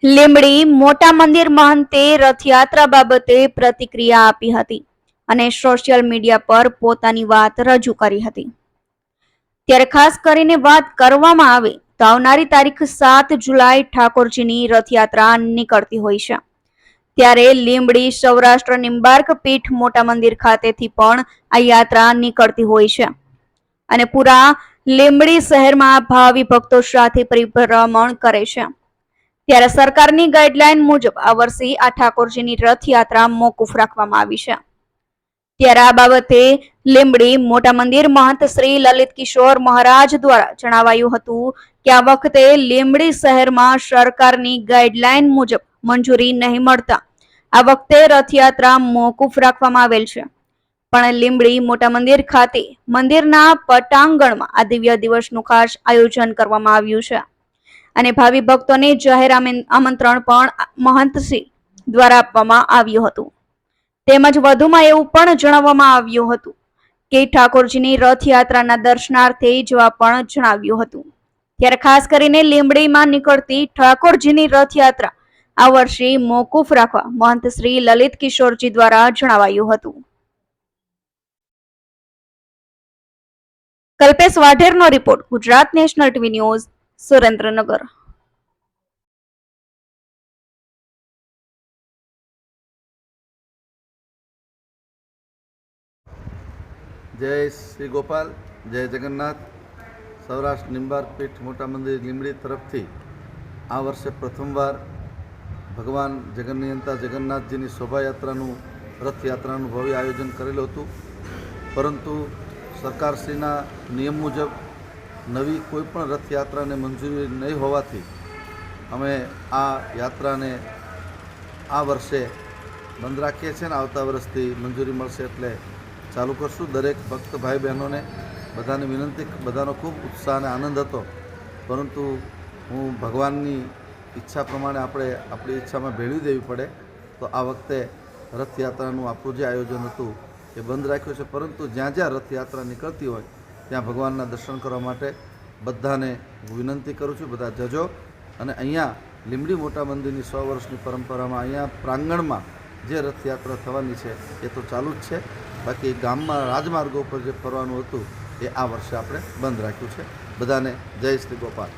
લીંબડી મોટા મંદિર મહંતે રથયાત્રા બાબતે પ્રતિક્રિયા આપી હતી અને સોશિયલ મીડિયા પર પોતાની વાત રજૂ કરી હતી। ત્યારે ખાસ કરીને વાત કરવામાં આવે તો આવનારી તારીખ 7 જુલાઈ ઠાકોરજીની રથયાત્રા નીકળતી હોય છે। ત્યારે લીંબડી સૌરાષ્ટ્ર નિંબાર્ક પીઠ મોટા મંદિર ખાતેથી પણ આ યાત્રા નીકળતી હોય છે અને પૂરા લીંબડી શહેરમાં ભાવિ ભક્તો સાથે પરિભ્રમણ કરે છે। ત્યારે સરકારની ગાઈડલાઈન મુજબ આ વર્ષે આ ઠાકોરજીની રથયાત્રા મોકૂફ રાખવામાં આવી છે। ત્યારે આ બાબતે લીંબડી મોટા મંદિર મહંત શ્રી લલિત કિશોર મહારાજ દ્વારા જણાવાયું હતું કે આ વખતે લીંબડી શહેરમાં સરકારની ગાઈડલાઈન મુજબ મંજૂરી નહીં મળતા આ વખતે રથયાત્રા મોકૂફ રાખવામાં આવેલ છે। પણ લીંબડી મોટા મંદિર ખાતે મંદિરના પટાંગણમાં આ દિવ્ય દિવસનું ખાસ આયોજન કરવામાં આવ્યું છે અને ભાવિ ભક્તોને જાહેર આમંત્રણ પણ મહંતશ્રી દ્વારા આપવામાં આવ્યું હતું। તેમજ વધુમાં એવું પણ જણાવવામાં આવ્યું હતું કે ઠાકોરજીની રથયાત્રાના દર્શનાર્થે જવા પણ જણાવ્યું હતું। ત્યારે ખાસ કરીને લીંબડીમાં નીકળતી ઠાકોરજીની રથયાત્રા આ વર્ષે મોકૂફ રાખવા મહંત શ્રી લલિત કિશોરજી દ્વારા જણાવાયું હતું। કલ્પેશ વાઢેરનો report, Gujarat national TV news, Surendranagar. जय श्री गोपाल, जय जगन्नाथ। सौराष्ट्र निंबार्क पीठ मोटा मंदिर લીંબડી तरफथी आ वर्षे प्रथमवार भगवान जगन्नियंता जगन्नाथजीनी शोभायात्राનું रथयात्राનું भव्य आयोजन करेલું હતું। परंतु सरकारश्रीना नियम मुजब नवी कोईपण रथयात्राने मंजूरी नहीं होवाथी अमे आ यात्राने आ वर्षे बंद राखीए छीए। आवता वर्षथी मंजूरी मळशे एटले चालू करशुं। दरेक भक्त भाई बहनों ने बधाने विनंती, बधानो खूब उत्साह और आनंद हतो। परंतु हूँ भगवाननी इच्छा प्रमाणे आपणे आपणी इच्छा में भेळवी देवी पड़े तो आ वखते रथयात्रानुं आपणुं जे आयोजन हतुं ए बंद राख्युं छे। परंतु ज्यां ज्यां रथयात्रा निकळती होय त्यां भगवानना दर्शन करवा माटे बधाने विनंती करूँ छुं, बधा जजो। अने अहींया લીંબડી मोटा मंदिरनी 100 वर्षनी परंपरामां अहींया प्रांगणमां जे रथयात्रा थवानी छे ए तो चालू ज छे। बाकी गाममां राजमार्गो पर जे फरवानुं हतुं ए आ वर्षे आपणे बंद राख्युं छे। बधाने जय श्री गोपाल।